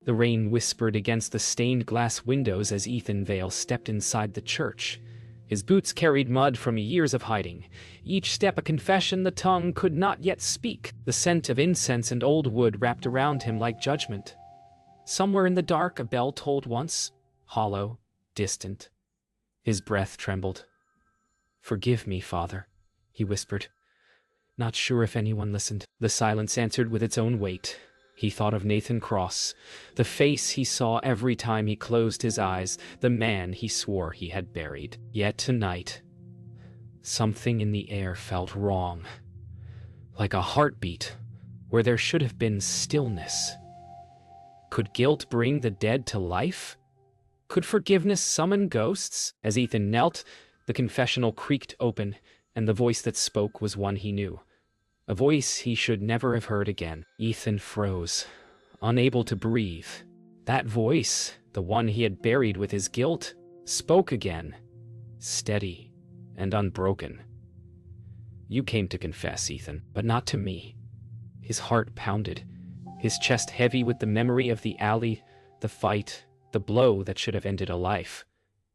The rain whispered against the stained glass windows as Ethan Vale stepped inside the church. His boots carried mud from years of hiding. Each step a confession the tongue could not yet speak. The scent of incense and old wood wrapped around him like judgment. Somewhere in the dark a bell tolled once, hollow, distant. His breath trembled. "Forgive me, Father," he whispered. Not sure if anyone listened. The silence answered with its own weight. He thought of Nathan Cross, the face he saw every time he closed his eyes, the man he swore he had buried. Yet tonight, something in the air felt wrong, like a heartbeat where there should have been stillness. Could guilt bring the dead to life? Could forgiveness summon ghosts? As Ethan knelt, the confessional creaked open, and the voice that spoke was one he knew. A voice he should never have heard again. Ethan froze, unable to breathe. That voice, the one he had buried with his guilt, spoke again, steady and unbroken. "You came to confess, Ethan, but not to me." His heart pounded, his chest heavy with the memory of the alley, the fight, the blow that should have ended a life.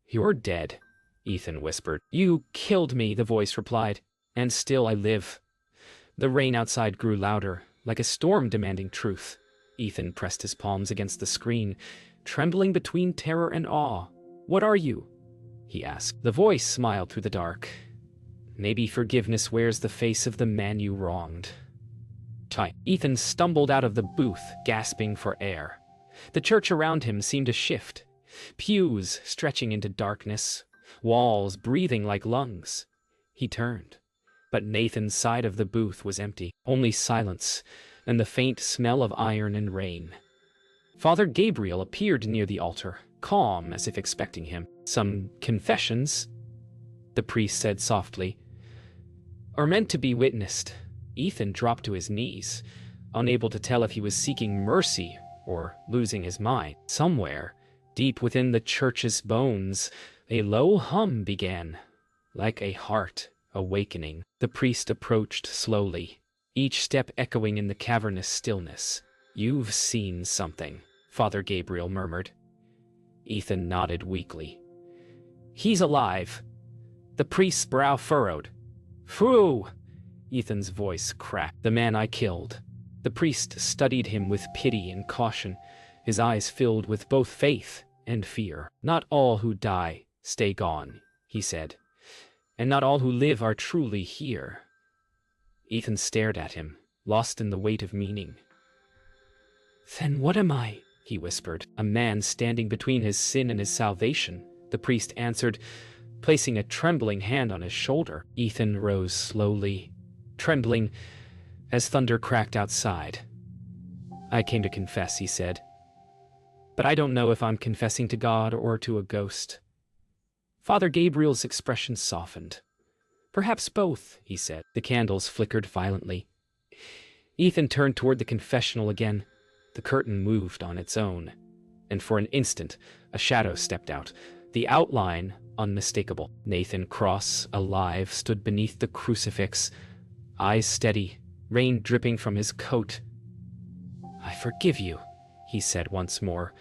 "You're dead," Ethan whispered. "You killed me," the voice replied, "and still I live." The rain outside grew louder, like a storm demanding truth. Ethan pressed his palms against the screen, trembling between terror and awe. "What are you?" he asked. The voice smiled through the dark. "Maybe forgiveness wears the face of the man you wronged." Ethan stumbled out of the booth, gasping for air. The church around him seemed to shift. Pews stretching into darkness, walls breathing like lungs. He turned. But Nathan's side of the booth was empty, only silence and the faint smell of iron and rain. Father Gabriel appeared near the altar, calm as if expecting him. "Some confessions," the priest said softly, "are meant to be witnessed." Ethan dropped to his knees, unable to tell if he was seeking mercy or losing his mind. Somewhere, deep within the church's bones, a low hum began, like a heart awakening. The priest approached slowly, each step echoing in the cavernous stillness. "You've seen something," Father Gabriel murmured. Ethan nodded weakly. "He's alive." The priest's brow furrowed. "Phew!" Ethan's voice cracked. "The man I killed." The priest studied him with pity and caution, his eyes filled with both faith and fear. "Not all who die stay gone," he said. "And not all who live are truly here." Ethan stared at him, lost in the weight of meaning. "Then what am I?" he whispered. "A man standing between his sin and his salvation," the priest answered, placing a trembling hand on his shoulder. Ethan rose slowly, trembling as thunder cracked outside. "I came to confess," he said. "But I don't know if I'm confessing to God or to a ghost." Father Gabriel's expression softened. "Perhaps both," he said. The candles flickered violently. Ethan turned toward the confessional again. The curtain moved on its own, and for an instant, a shadow stepped out, the outline unmistakable. Nathan Cross, alive, stood beneath the crucifix, eyes steady, rain dripping from his coat. "I forgive you," he said once more,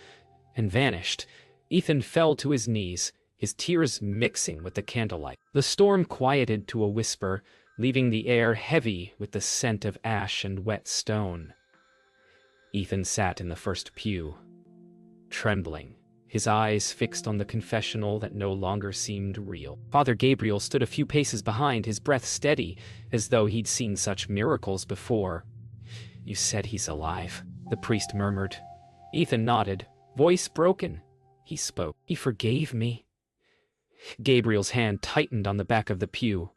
and vanished. Ethan fell to his knees, his tears mixing with the candlelight. The storm quieted to a whisper, leaving the air heavy with the scent of ash and wet stone. Ethan sat in the first pew, trembling, his eyes fixed on the confessional that no longer seemed real. Father Gabriel stood a few paces behind, his breath steady, as though he'd seen such miracles before. "You said he's alive," the priest murmured. Ethan nodded, voice broken. He spoke. "He forgave me." Gabriel's hand tightened on the back of the pew.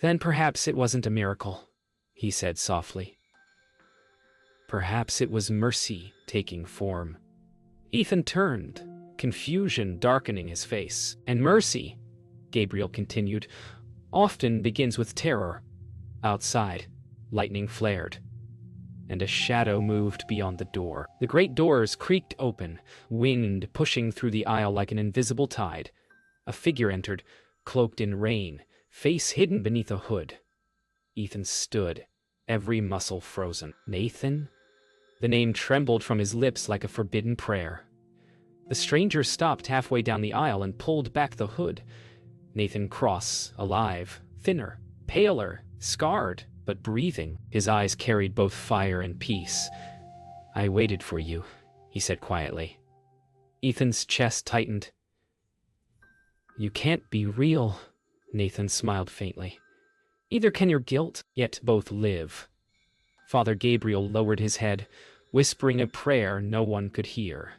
"Then perhaps it wasn't a miracle," he said softly. "Perhaps it was mercy taking form." Ethan turned, confusion darkening his face. "And mercy," Gabriel continued, "often begins with terror." Outside, lightning flared, and a shadow moved beyond the door. The great doors creaked open, wind pushing through the aisle like an invisible tide. A figure entered, cloaked in rain, face hidden beneath a hood. Ethan stood, every muscle frozen. "Nathan?" The name trembled from his lips like a forbidden prayer. The stranger stopped halfway down the aisle and pulled back the hood. Nathan Cross, alive, thinner, paler, scarred, but breathing. His eyes carried both fire and peace. "I waited for you," he said quietly. Ethan's chest tightened. "You can't be real," Nathan smiled faintly. "Either can your guilt, yet both live." Father Gabriel lowered his head, whispering a prayer no one could hear.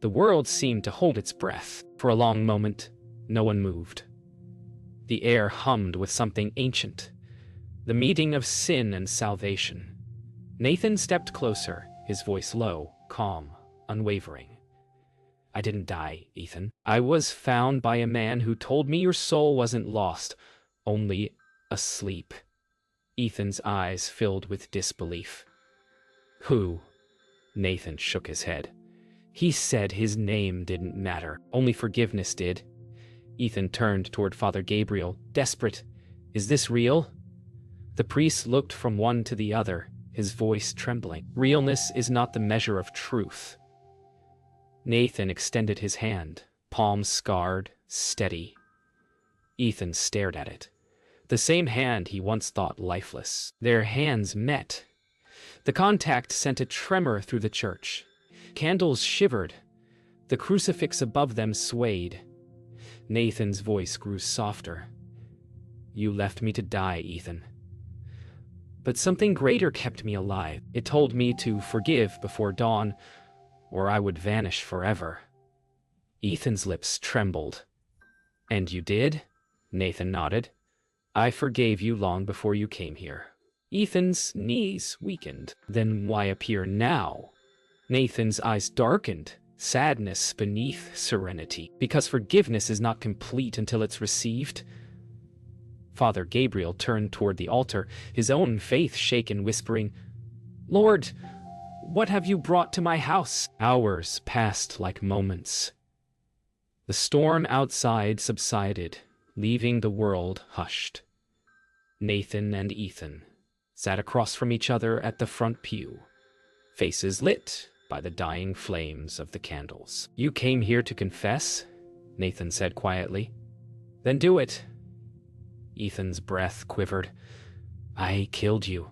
The world seemed to hold its breath. For a long moment, no one moved. The air hummed with something ancient, the meeting of sin and salvation. Nathan stepped closer, his voice low, calm, unwavering. "I didn't die, Ethan. I was found by a man who told me your soul wasn't lost, only asleep." Ethan's eyes filled with disbelief. "Who?" Nathan shook his head. "He said his name didn't matter, only forgiveness did." Ethan turned toward Father Gabriel, desperate. "Is this real?" The priest looked from one to the other, his voice trembling. "Realness is not the measure of truth." Nathan extended his hand, palm scarred, steady. Ethan stared at it. The same hand he once thought lifeless. Their hands met. The contact sent a tremor through the church. Candles shivered. The crucifix above them swayed. Nathan's voice grew softer. "You left me to die, Ethan. But something greater kept me alive. It told me to forgive before dawn, or I would vanish forever." Ethan's lips trembled. "And you did?" Nathan nodded. "I forgave you long before you came here." Ethan's knees weakened. "Then why appear now?" Nathan's eyes darkened, sadness beneath serenity. "Because forgiveness is not complete until it's received." Father Gabriel turned toward the altar, his own faith shaken, whispering, "Lord, what have you brought to my house?" Hours passed like moments. The storm outside subsided, leaving the world hushed. Nathan and Ethan sat across from each other at the front pew, faces lit by the dying flames of the candles. "You came here to confess?" Nathan said quietly. "Then do it." Ethan's breath quivered. "I killed you."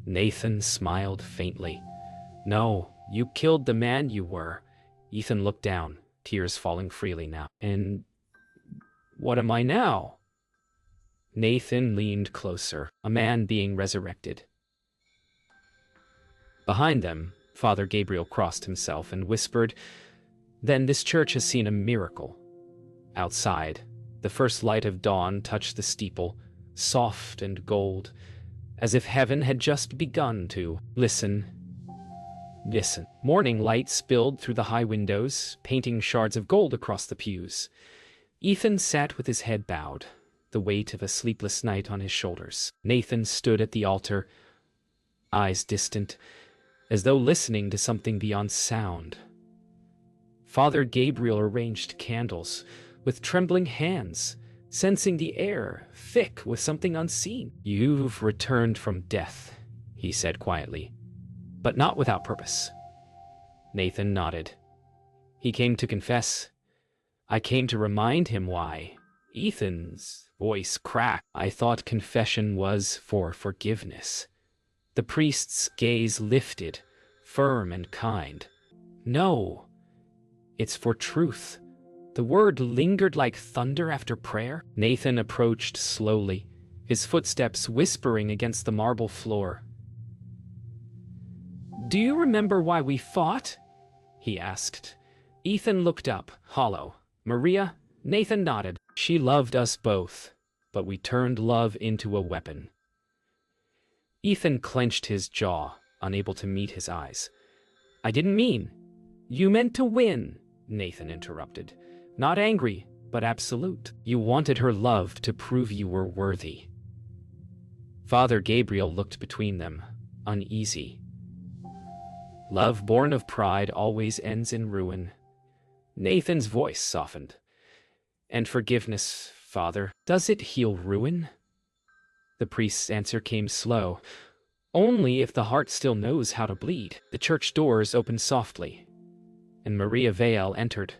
Nathan smiled faintly. "No, you killed the man you were." Ethan looked down, tears falling freely now. "And what am I now?" Nathan leaned closer, a man being resurrected. Behind them, Father Gabriel crossed himself and whispered, "Then this church has seen a miracle." Outside, the first light of dawn touched the steeple, soft and gold, as if heaven had just begun to listen. Listen. Morning light spilled through the high windows, painting shards of gold across the pews. Ethan sat with his head bowed, the weight of a sleepless night on his shoulders. Nathan stood at the altar, eyes distant, as though listening to something beyond sound. Father Gabriel arranged candles with trembling hands, sensing the air thick with something unseen. "You've returned from death," he said quietly, "but not without purpose." Nathan nodded. "He came to confess. I came to remind him why." Ethan's voice cracked. "I thought confession was for forgiveness." The priest's gaze lifted, firm and kind. "No, it's for truth." The word lingered like thunder after prayer. Nathan approached slowly, his footsteps whispering against the marble floor. "Do you remember why we fought?" he asked. Ethan looked up, hollow. "Maria?" Nathan nodded. "She loved us both, but we turned love into a weapon." Ethan clenched his jaw, unable to meet his eyes. "I didn't mean." "You meant to win," Nathan interrupted. "Not angry, but absolute. You wanted her love to prove you were worthy." Father Gabriel looked between them, uneasy. "Love born of pride always ends in ruin." Nathan's voice softened. "And forgiveness, Father, does it heal ruin?" The priest's answer came slow. Only if the heart still knows how to bleed. The church doors opened softly, and Maria Vale entered,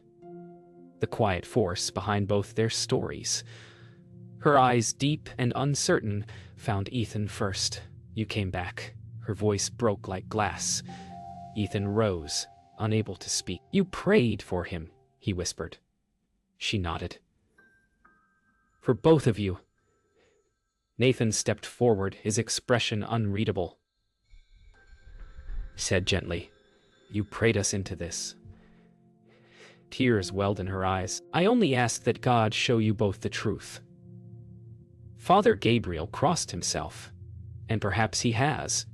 the quiet force behind both their stories. Her eyes, deep and uncertain, found Ethan first. "You came back." Her voice broke like glass. Ethan rose, unable to speak. "You prayed for him," he whispered. She nodded. "For both of you." Nathan stepped forward, his expression unreadable. Said gently, "You prayed us into this." Tears welled in her eyes. "I only ask that God show you both the truth." Father Gabriel crossed himself, and perhaps he has.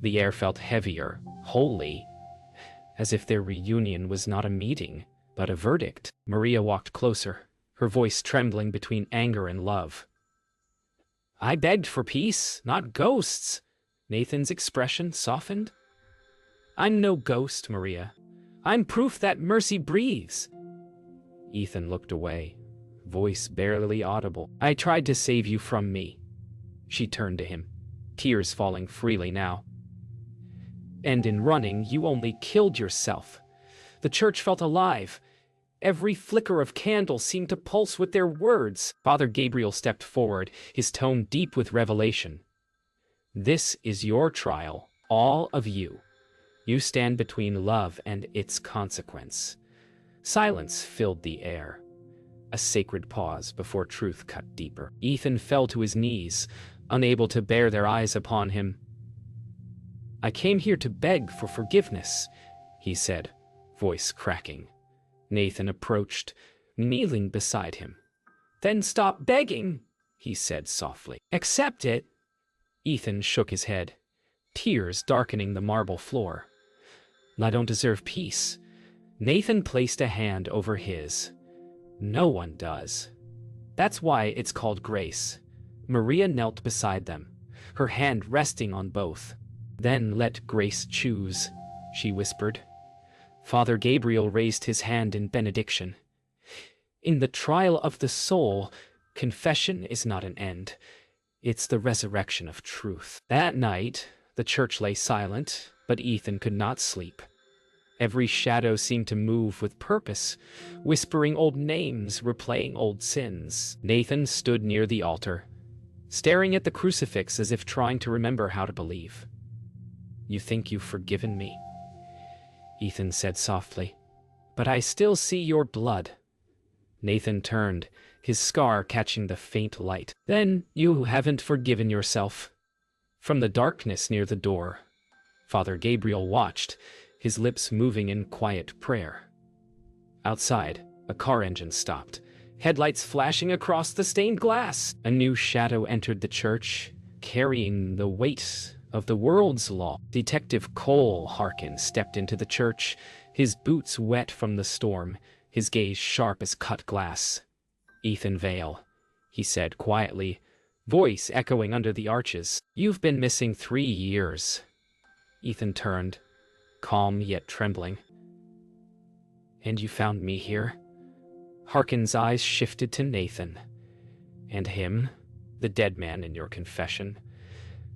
The air felt heavier, holy, as if their reunion was not a meeting, but a verdict. Maria walked closer, her voice trembling between anger and love. "I begged for peace, not ghosts." Nathan's expression softened. "I'm no ghost, Maria. I'm proof that mercy breathes." Ethan looked away, voice barely audible. "I tried to save you from me." She turned to him, tears falling freely now. "And in running, you only killed yourself." The church felt alive. Every flicker of candle seemed to pulse with their words. Father Gabriel stepped forward, his tone deep with revelation. "This is your trial, all of you. You stand between love and its consequence." Silence filled the air, a sacred pause before truth cut deeper. Ethan fell to his knees, unable to bear their eyes upon him. "I came here to beg for forgiveness," he said, voice cracking. Nathan approached, kneeling beside him. "Then stop begging," he said softly. "Accept it." Ethan shook his head, tears darkening the marble floor. "I don't deserve peace." Nathan placed a hand over his. "No one does. That's why it's called grace." Maria knelt beside them, her hand resting on both. "Then let grace choose," she whispered. Father Gabriel raised his hand in benediction. "In the trial of the soul, confession is not an end. It's the resurrection of truth." That night, the church lay silent, but Ethan could not sleep. Every shadow seemed to move with purpose, whispering old names, replaying old sins. Nathan stood near the altar, staring at the crucifix as if trying to remember how to believe. "You think you've forgiven me?" Ethan said softly. "But I still see your blood." Nathan turned, his scar catching the faint light. "Then you haven't forgiven yourself." From the darkness near the door, Father Gabriel watched, his lips moving in quiet prayer. Outside, a car engine stopped, headlights flashing across the stained glass. A new shadow entered the church, carrying the weight of the world's law. Detective Cole Harkin stepped into the church, his boots wet from the storm, his gaze sharp as cut glass. "Ethan Vale," he said quietly, voice echoing under the arches. "You've been missing 3 years." Ethan turned, calm yet trembling. "And you found me here?" Harkin's eyes shifted to Nathan. "And him, the dead man in your confession?"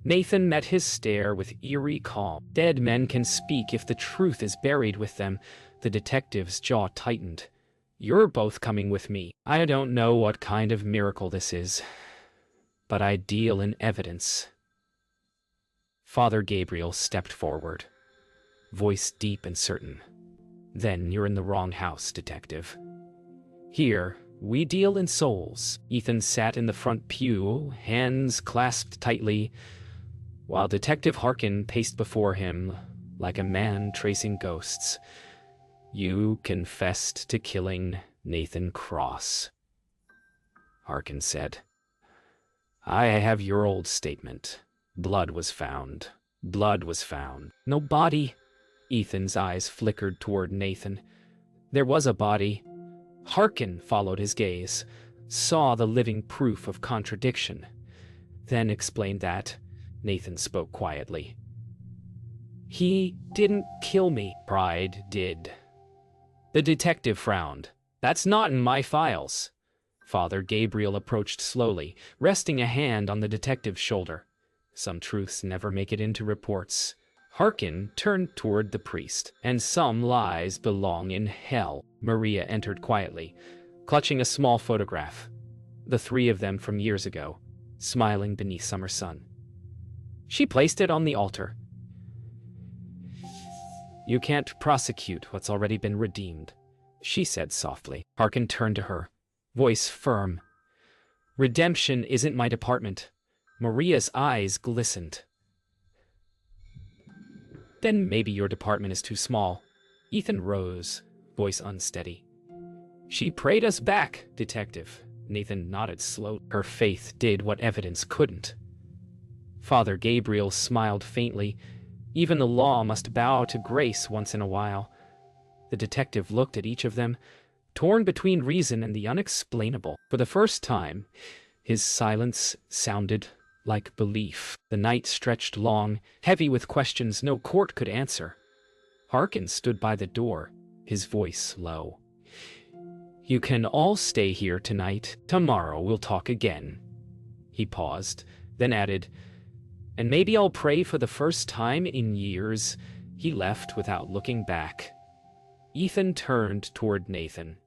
Nathan met his stare with eerie calm. "Dead men can speak if the truth is buried with them." The detective's jaw tightened. "You're both coming with me. I don't know what kind of miracle this is, but I deal in evidence." Father Gabriel stepped forward, voice deep and certain. "Then you're in the wrong house, detective. Here, we deal in souls." Ethan sat in the front pew, hands clasped tightly, while Detective Harkin paced before him like a man tracing ghosts. "You confessed to killing Nathan Cross," Harkin said. "I have your old statement. Blood was found. Blood was found." "No body." Ethan's eyes flickered toward Nathan. "There was a body." Harkin followed his gaze, saw the living proof of contradiction, then explained that. Nathan spoke quietly. "He didn't kill me. Pride did." The detective frowned. "That's not in my files." Father Gabriel approached slowly, resting a hand on the detective's shoulder. Some truths never make it into reports. Harkin turned toward the priest. And some lies belong in hell. Maria entered quietly, clutching a small photograph. The three of them from years ago, smiling beneath summer sun. She placed it on the altar. "You can't prosecute what's already been redeemed," she said softly. Harkin turned to her, voice firm. "Redemption isn't my department." Maria's eyes glistened. "Then maybe your department is too small." Ethan rose, voice unsteady. "She prayed us back, Detective." Nathan nodded slowly. "Her faith did what evidence couldn't." Father Gabriel smiled faintly. Even the law must bow to grace once in a while. The detective looked at each of them, torn between reason and the unexplainable. For the first time, his silence sounded like belief. The night stretched long, heavy with questions no court could answer. Harkin stood by the door, his voice low. "You can all stay here tonight. Tomorrow we'll talk again." He paused, then added, "And maybe I'll pray for the first time in years." He left without looking back. Ethan turned toward Nathan,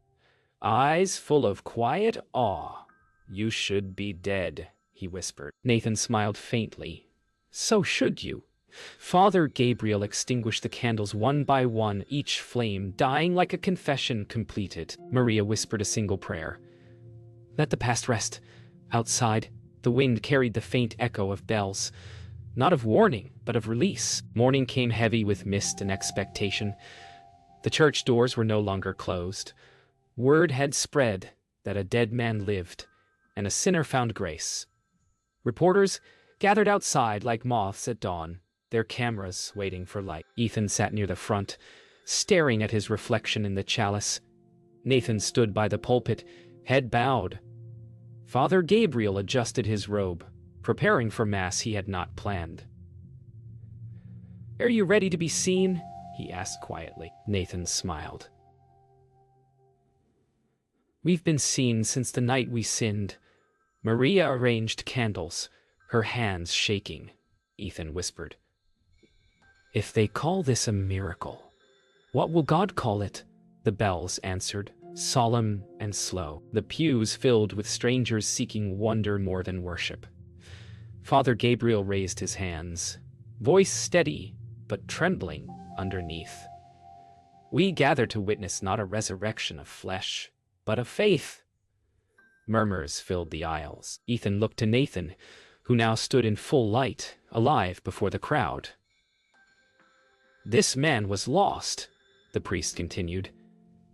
eyes full of quiet awe. "You should be dead," he whispered. Nathan smiled faintly. "So should you." Father Gabriel extinguished the candles one by one, each flame dying like a confession completed. Maria whispered a single prayer. "Let the past rest." Outside, the wind carried the faint echo of bells, not of warning, but of release. Morning came heavy with mist and expectation. The church doors were no longer closed. Word had spread that a dead man lived, and a sinner found grace. Reporters gathered outside like moths at dawn, their cameras waiting for light. Ethan sat near the front, staring at his reflection in the chalice. Nathan stood by the pulpit, head bowed. Father Gabriel adjusted his robe, preparing for Mass he had not planned. "Are you ready to be seen?" he asked quietly. Nathan smiled. "We've been seen since the night we sinned." Maria arranged candles, her hands shaking. Ethan whispered, "If they call this a miracle, what will God call it?" The bells answered, solemn and slow, the pews filled with strangers seeking wonder more than worship. Father Gabriel raised his hands, voice steady but trembling underneath. "We gather to witness not a resurrection of flesh, but of faith." Murmurs filled the aisles. Ethan looked to Nathan, who now stood in full light, alive before the crowd. "This man was lost," the priest continued,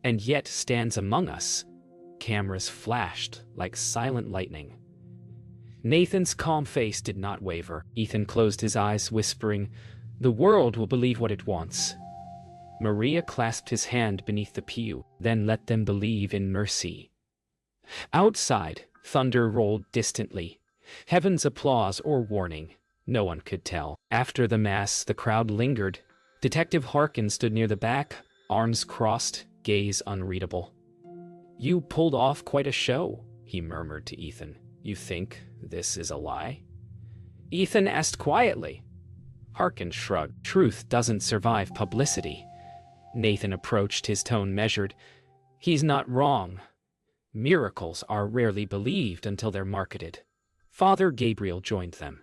"and yet stands among us." Cameras flashed like silent lightning. Nathan's calm face did not waver. Ethan closed his eyes, whispering, "The world will believe what it wants." Maria clasped his hand beneath the pew, "Then let them believe in mercy." Outside, thunder rolled distantly. Heaven's applause or warning, no one could tell. After the Mass, the crowd lingered. Detective Harkin stood near the back, arms crossed, gaze unreadable. "You pulled off quite a show," he murmured to Ethan. "You think this is a lie?" Ethan asked quietly. Harkin shrugged. "Truth doesn't survive publicity." Nathan approached, his tone measured. "He's not wrong. Miracles are rarely believed until they're marketed." Father Gabriel joined them,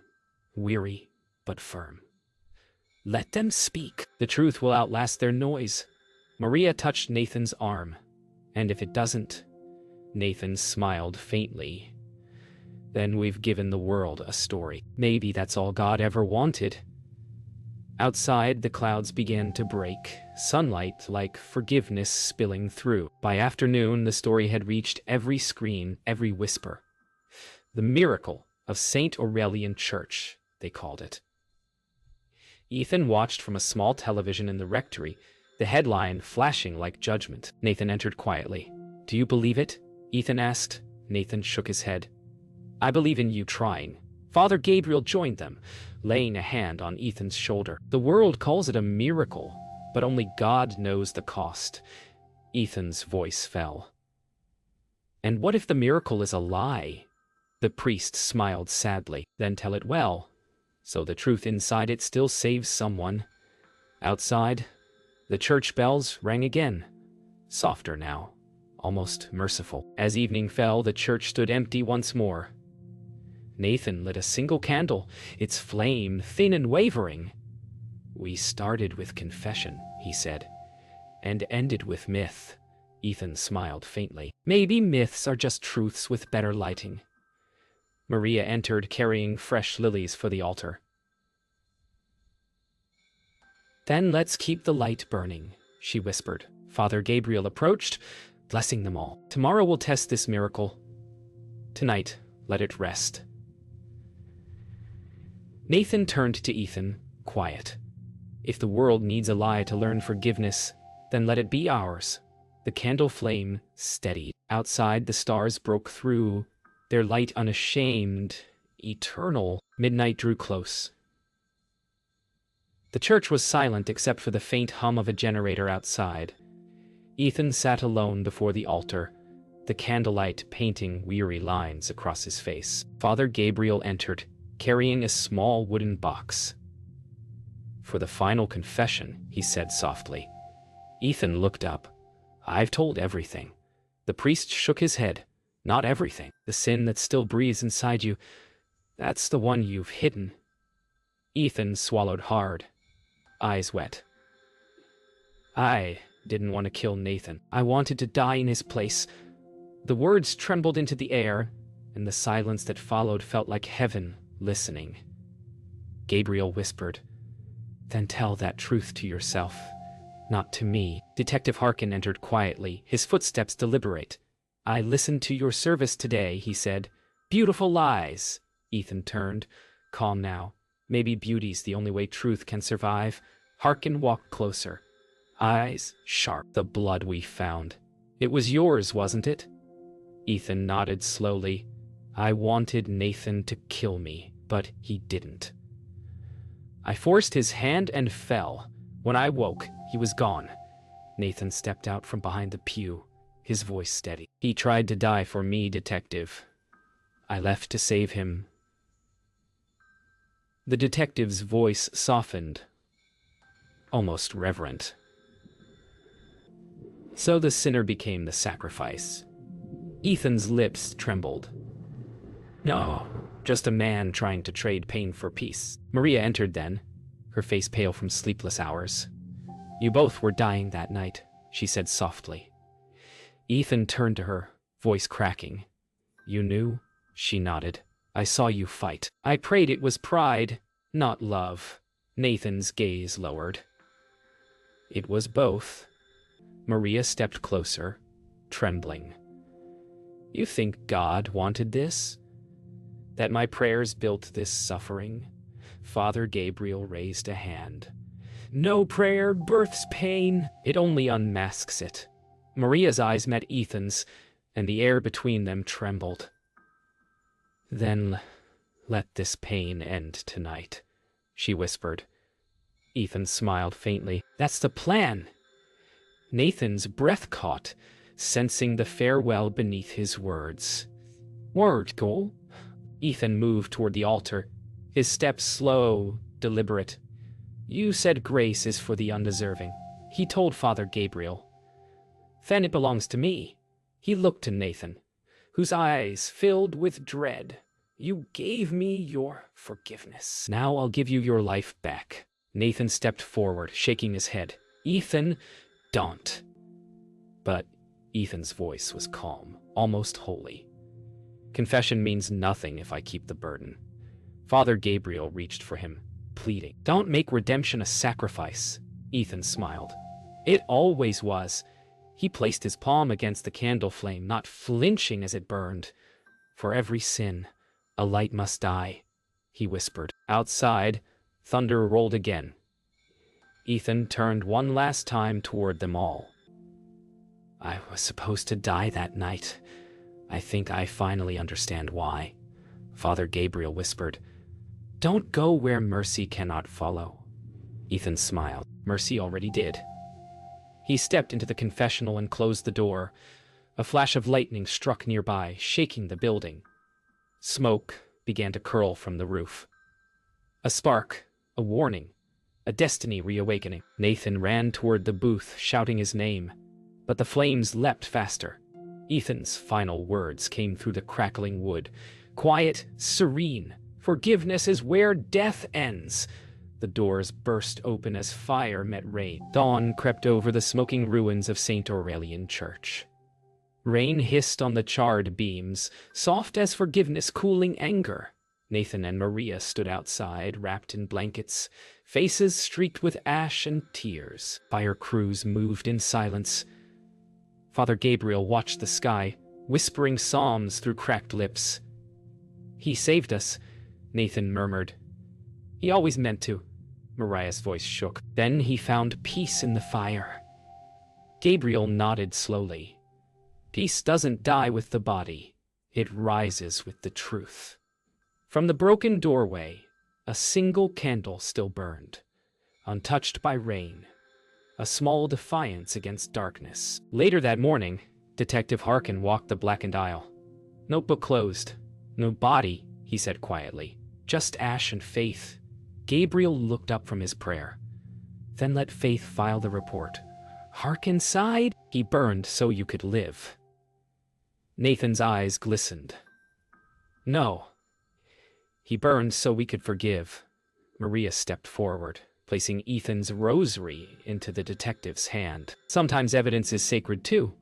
weary but firm. "Let them speak. The truth will outlast their noise." Maria touched Nathan's arm. "And if it doesn't?" Nathan smiled faintly. "Then we've given the world a story. Maybe that's all God ever wanted." Outside, the clouds began to break, sunlight like forgiveness spilling through. By afternoon, the story had reached every screen, every whisper. The miracle of St. Aurelian Church, they called it. Ethan watched from a small television in the rectory, the headline flashing like judgment. Nathan entered quietly. "Do you believe it?" Ethan asked. Nathan shook his head. "I believe in you trying." Father Gabriel joined them, laying a hand on Ethan's shoulder. "The world calls it a miracle, but only God knows the cost." Ethan's voice fell. "And what if the miracle is a lie?" The priest smiled sadly. "Then tell it well. So the truth inside it still saves someone. Outside, the church bells rang again, softer now, almost merciful. As evening fell, the church stood empty once more. Nathan lit a single candle, its flame thin and wavering. "We started with confession," he said, "and ended with myth." Ethan smiled faintly. "Maybe myths are just truths with better lighting." Maria entered, carrying fresh lilies for the altar. "Then let's keep the light burning," she whispered. Father Gabriel approached, blessing them all. "Tomorrow we'll test this miracle. Tonight, let it rest." Nathan turned to Ethan, quiet. "If the world needs a lie to learn forgiveness, then let it be ours." The candle flame steadied. Outside, the stars broke through, their light unashamed, eternal. Midnight drew close. The church was silent except for the faint hum of a generator outside. Ethan sat alone before the altar, the candlelight painting weary lines across his face. Father Gabriel entered, carrying a small wooden box. "For the final confession," he said softly. Ethan looked up. "I've told everything." The priest shook his head. "Not everything. The sin that still breathes inside you, that's the one you've hidden." Ethan swallowed hard, eyes wet. "I didn't want to kill Nathan. I wanted to die in his place." The words trembled into the air, and the silence that followed felt like heaven listening. Gabriel whispered, "Then tell that truth to yourself, not to me." Detective Harkin entered quietly, his footsteps deliberate. "I listened to your service today," he said. "Beautiful lies." Ethan turned, calm now. "Maybe beauty's the only way truth can survive." Harkin walked closer, eyes sharp. "The blood we found. It was yours, wasn't it?" Ethan nodded slowly. "I wanted Nathan to kill me, but he didn't. I forced his hand and fell. When I woke, he was gone." Nathan stepped out from behind the pew, his voice steady. "He tried to die for me, detective. I left to save him." The detective's voice softened, almost reverent. "So the sinner became the sacrifice." Ethan's lips trembled. "No, just a man trying to trade pain for peace." Maria entered then, her face pale from sleepless hours. "You both were dying that night," she said softly. Ethan turned to her, voice cracking. "You knew?" She nodded. "I saw you fight. I prayed it was pride, not love." Nathan's gaze lowered. "It was both." Maria stepped closer, trembling. "You think God wanted this? That my prayers built this suffering?" Father Gabriel raised a hand. "No prayer births pain. It only unmasks it." Maria's eyes met Ethan's, and the air between them trembled. "Then let this pain end tonight," she whispered. Ethan smiled faintly. "That's the plan." Nathan's breath caught, sensing the farewell beneath his words. "Word, goal?" Ethan moved toward the altar, his steps slow, deliberate. "You said grace is for the undeserving," he told Father Gabriel. "Then it belongs to me." He looked to Nathan, whose eyes filled with dread. "You gave me your forgiveness. Now I'll give you your life back." Nathan stepped forward, shaking his head. "Ethan, don't." But Ethan's voice was calm, almost holy. "Confession means nothing if I keep the burden." Father Gabriel reached for him, pleading. "Don't make redemption a sacrifice." Ethan smiled. "It always was." He placed his palm against the candle flame, not flinching as it burned. "For every sin, a light must die," he whispered. Outside, thunder rolled again. Ethan turned one last time toward them all. "I was supposed to die that night. I think I finally understand why." Father Gabriel whispered, "Don't go where mercy cannot follow." Ethan smiled. Mercy already did. He stepped into the confessional and closed the door. A flash of lightning struck nearby, shaking the building. Smoke began to curl from the roof. A spark, a warning, a destiny reawakening. Nathan ran toward the booth, shouting his name, but the flames leapt faster. Ethan's final words came through the crackling wood. Quiet, serene. Forgiveness is where death ends. The doors burst open as fire met rain. Dawn crept over the smoking ruins of St. Aurelian Church. Rain hissed on the charred beams, soft as forgiveness cooling anger. Nathan and Maria stood outside, wrapped in blankets, faces streaked with ash and tears. Fire crews moved in silence. Father Gabriel watched the sky, whispering psalms through cracked lips. "He saved us," Nathan murmured. "He always meant to." Maria's voice shook. "Then he found peace in the fire." Gabriel nodded slowly. "Peace doesn't die with the body. It rises with the truth." From the broken doorway, a single candle still burned, untouched by rain, a small defiance against darkness. Later that morning, Detective Harkin walked the blackened aisle. Notebook closed. "No body," he said quietly. "Just ash and faith." Gabriel looked up from his prayer. "Then let faith file the report." Harkin sighed. "He burned so you could live." Nathan's eyes glistened. "No. He burned so we could forgive." Maria stepped forward, placing Ethan's rosary into the detective's hand. "Sometimes evidence is sacred too."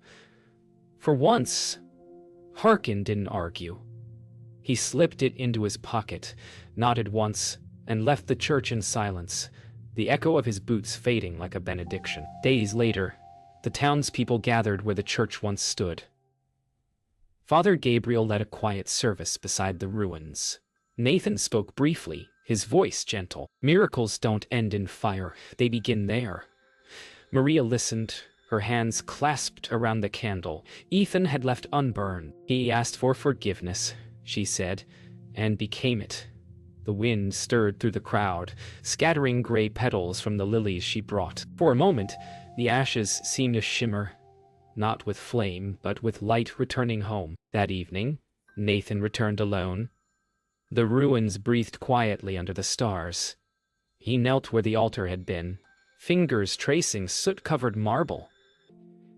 For once, Harkin didn't argue. He slipped it into his pocket, nodded once, and left the church in silence, the echo of his boots fading like a benediction. Days later, the townspeople gathered where the church once stood. Father Gabriel led a quiet service beside the ruins. Nathan spoke briefly, his voice gentle. "Miracles don't end in fire, they begin there." Maria listened, her hands clasped around the candle. Ethan had left unburned. "He asked for forgiveness," she said, "and became it." The wind stirred through the crowd, scattering gray petals from the lilies she brought. For a moment, the ashes seemed to shimmer, not with flame, but with light returning home. That evening, Nathan returned alone. The ruins breathed quietly under the stars. He knelt where the altar had been, fingers tracing soot-covered marble.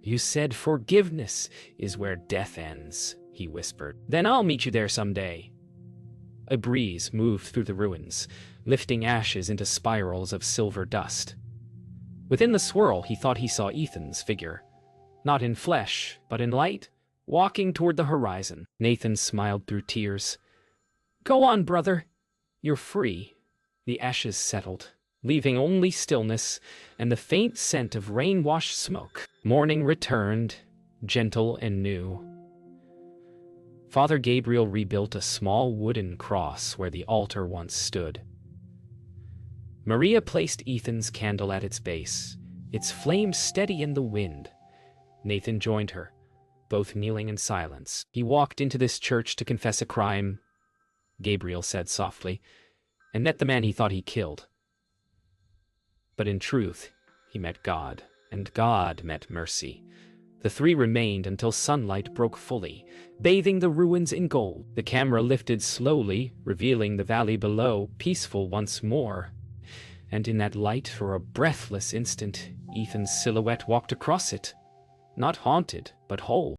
"You said forgiveness is where death ends," he whispered. "Then I'll meet you there someday." A breeze moved through the ruins, lifting ashes into spirals of silver dust. Within the swirl, he thought he saw Ethan's figure, not in flesh, but in light, walking toward the horizon. Nathan smiled through tears. "Go on, brother. You're free." The ashes settled, leaving only stillness and the faint scent of rain-washed smoke. Morning returned, gentle and new. Father Gabriel rebuilt a small wooden cross where the altar once stood. Maria placed Ethan's candle at its base, its flame steady in the wind. Nathan joined her, both kneeling in silence. "He walked into this church to confess a crime," Gabriel said softly, "and met the man he thought he killed. But in truth, he met God, and God met mercy." The three remained until sunlight broke fully, bathing the ruins in gold. The camera lifted slowly, revealing the valley below, peaceful once more. And in that light, for a breathless instant, Ethan's silhouette walked across it. Not haunted, but whole.